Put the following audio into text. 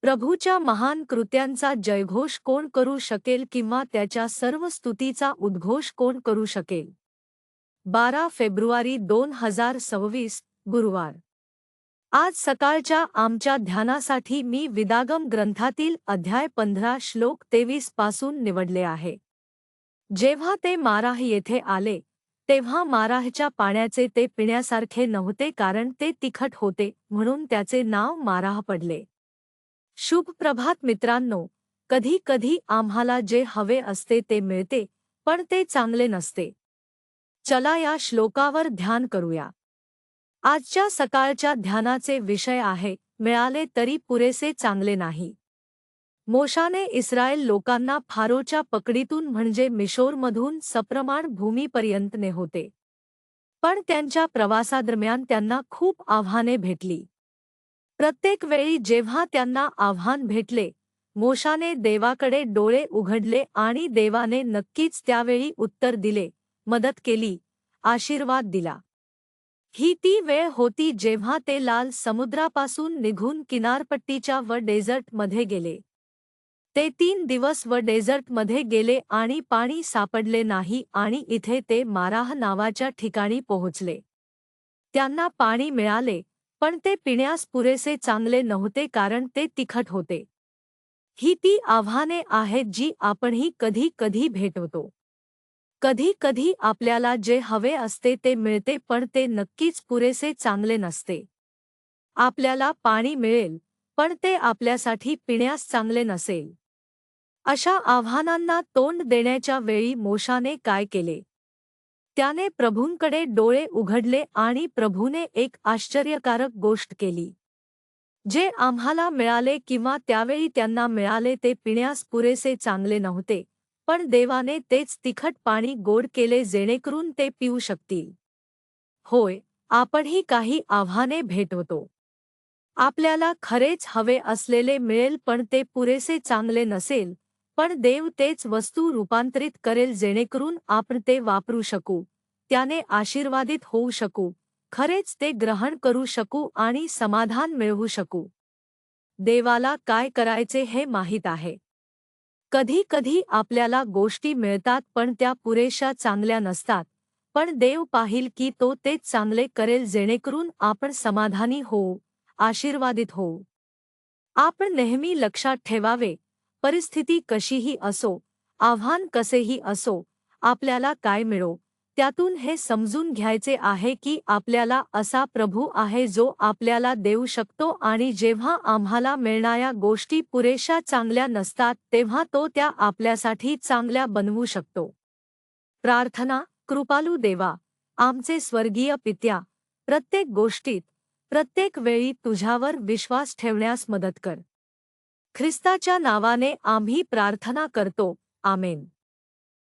प्रभूच्या महान कृत्यांचा जयघोष कोण करू शकेल किंवा त्याच्या सर्व स्तुतीचा उद्घोष कोण करू शकेल? 12 फेब्रुवारी 2026 गुरुवार. आज सकाळच्या आमच्या ध्यानासाठी मी विदागम ग्रंथातील अध्याय 15 श्लोक 23 पासून निवडले आहे. जेव्हा ते माराह येथे आले, तेव्हा माराहच्या पाण्याचे ते पिण्यासारखे नव्हते, कारण ते तिखट होते, म्हणून त्याचे नाव माराह पडले. शुभ प्रभात मित्रांनो, कधी कधी आम्हाला जे हवे असते ते मिळते, पण ते चांगले नसते. चला या श्लोकावर ध्यान करूया. आजच्या सकाळच्या ध्यानाचे विषय आहे, मिळाले तरी पुरेसे चांगले नाही. मोशाने इस्रायल लोकांना फारोच्या पकडीतून म्हणजे मिशोरमधून सप्रमाण भूमीपर्यंत नेहोते. पण त्यांच्या प्रवासादरम्यान त्यांना खूप आव्हाने भेटली. प्रत्येक वेळी जेव्हा त्यांना आव्हान भेटले, मोशाने देवाकडे डोळे उघडले आणि देवाने नक्कीच त्यावेळी उत्तर दिले, मदत केली, आशीर्वाद दिला. ही ती वेळ होती जेव्हा ते लाल समुद्रापासून निघून किनारपट्टीच्या व डेझर्टमध्ये गेले. ते 3 दिवस व डेझर्टमध्ये गेले आणि पाणी सापडले नाही आणि इथे ते माराह नावाच्या ठिकाणी पोहोचले. त्यांना पाणी मिळाले, पण ते पिण्यास पुरेसे चांगले नव्हते, कारण ते तिखट होते. ही ती आव्हाने आहेत जी आपणही कधी कधी भेटतो. कधी कधी आपल्याला जे हवे असते ते मिळते, पण ते नक्कीच पुरेसे चांगले नसते. आपल्याला पाणी मिळेल, पण ते आपल्यासाठी पिण्यास चांगले नसेल. अशा आव्हानांना तोंड देण्याच्या वेळी मोशाने काय केले? त्याने प्रभूंकडे डोळे उघडले आणि प्रभूने एक आश्चर्यकारक गोष्ट केली. जे आम्हाला मिळाले किंवा त्यावेळी त्यांना मिळाले ते पिण्यास पुरेसे चांगले नव्हते, पण देवाने तेच तिखट पाणी गोड केले जेणेकरून ते पिऊ शकतील. होय, आपणही काही आव्हाने भेटवतो. आपल्याला खरेच हवे असलेले मिळेल, पण ते पुरेसे चांगले नसेल, पण देव तेच वस्तू रूपांतरित करेल जेणेकरून आपण ते वापरू शकू, त्याने आशीर्वादित होऊ शकू, खरेच ते ग्रहण करू शकू आणि समाधान मिळवू शकू. देवाला काय करायचे हे माहीत आहे. कधी कधी आपल्याला गोष्टी मिळतात पण त्या पुरेशा चांगल्या नसतात, पण देव पाहिल की तो तेच चांगले करेल जेणेकरून आपण समाधानी होऊ, आशीर्वादित होऊ. आपण नेहमी लक्षात ठेवावे, परिस्थिती कशीही असो, आव्हान कसेही असो, आपल्याला काय मिळो, त्यातून हे समजून घ्यायचे आहे की आपल्याला असा प्रभू आहे जो आपल्याला देऊ शकतो आणि जेव्हा आम्हाला मिळणाऱ्या गोष्टी पुरेशा चांगल्या नसतात तेव्हा तो त्या आपल्यासाठी चांगल्या बनवू शकतो. प्रार्थना. कृपालू देवा, आमचे स्वर्गीय पित्या, प्रत्येक गोष्टीत, प्रत्येक वेळी तुझ्यावर विश्वास ठेवण्यास मदत कर. ख्रिस्ताच्या नावाने आम्ही प्रार्थना करतो. आमेन.